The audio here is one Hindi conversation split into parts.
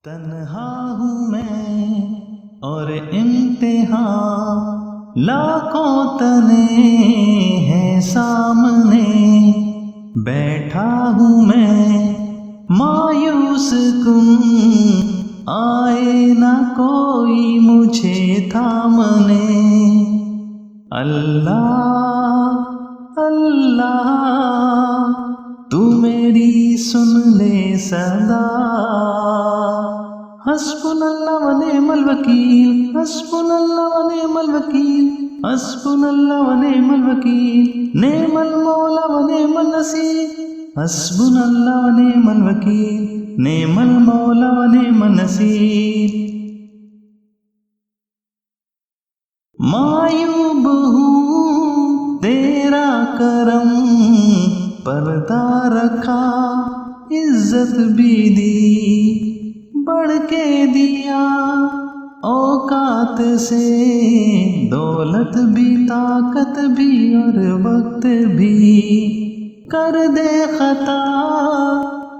तन्हा हूँ मैं और इम्तिहान लाखों तने हैं सामने। बैठा हूँ मैं मायूस कुन आए ना कोई मुझे थामने। अल्लाह अल्लाह तू मेरी सुन ले सदा। हस्बुनल्लाह व निअमल वकील, हस्बुनल्लाह व निअमल वकील, हस्बुनल्लाह व निअमल वकील, नेमल मौला व नेमल नसीर। हस्बुनल्लाह व निअमल वकील, नेमल मौला व नेमल नसीर। मायूब हूँ तेरा करम पर्दा रखा, इज्जत भी दी बढ़ के दिया औकात से। दौलत भी ताकत भी और वक्त भी कर दे खता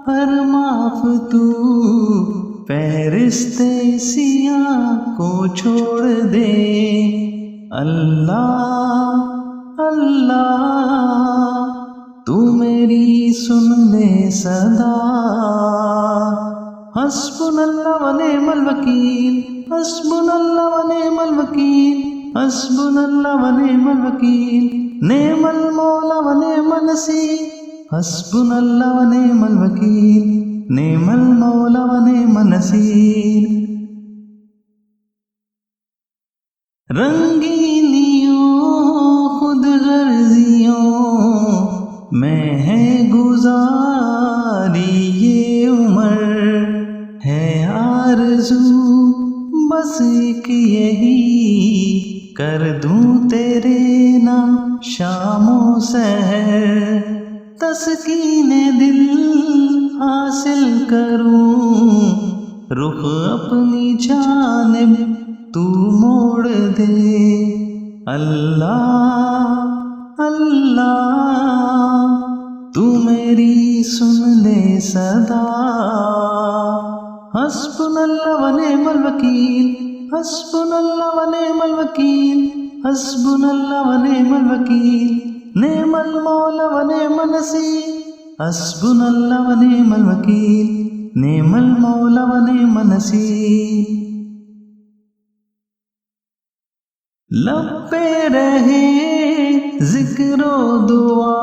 हर माफ तू। फहरिस्ते सिया को छोड़ दे। अल्लाह अल्लाह तू मेरी सुन ले सदा। हस्बुनल्लाह व निअमल वकील, हस्बुनल्लाह व निअमल वकील, हस्बुनल्लाह व निअमल वकील, नेमल मौला व नेमल नसीर। हस्बुनल्लाह व निअमल वकील, नेमल मौला व नेमल नसीर। रंगीनियों खुद गर्जियों में है गुजारी ये उम्र। है आरज़ू बस एक यही कर दूं तेरे नाम शामों सहर। तस्कीने दिल हासिल करूं रुख अपनी जानिब तू मोड़ दे। अल्लाह अल्लाह तू मेरी सुन ले सदा। हस्बुनल्लाह व निअमल वकील, हस्बुनल्लाह व निअमल वकील, हस्बुनल्लाह व निअमल वकील, नेमल मौला व नेमल नसीर। हस्बुनल्लाह व निअमल वकील, नेमल मौला व नेमल नसीर। लब पे रहे जिक्रो दुआ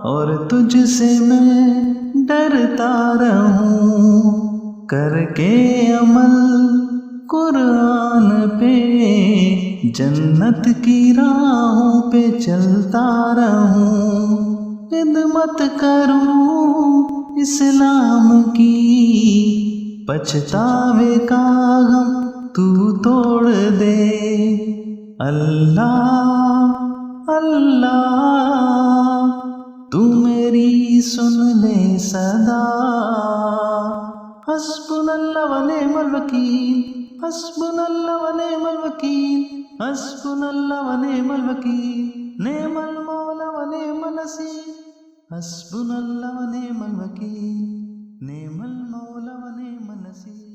और तुझसे मैं डरता रहूं। करके अमल कुरान पे जन्नत की राहों पे चलता रहूं। खिदमत करूं इस्लाम की पछतावे का गम तू तोड़ दे। अल्लाह अल्लाह तू मेरी सुन ले सदा। हस्बुनल्लाह व निअमल वकील, हस्बुनल्लाह व निअमल वकील, हस्बुनल्लाह व निअमल वकील, नेमल मौला व नेमल नसीर। हस्बुनल्लाह व निअमल वकील, नेमल मौला व नेमल नसीर।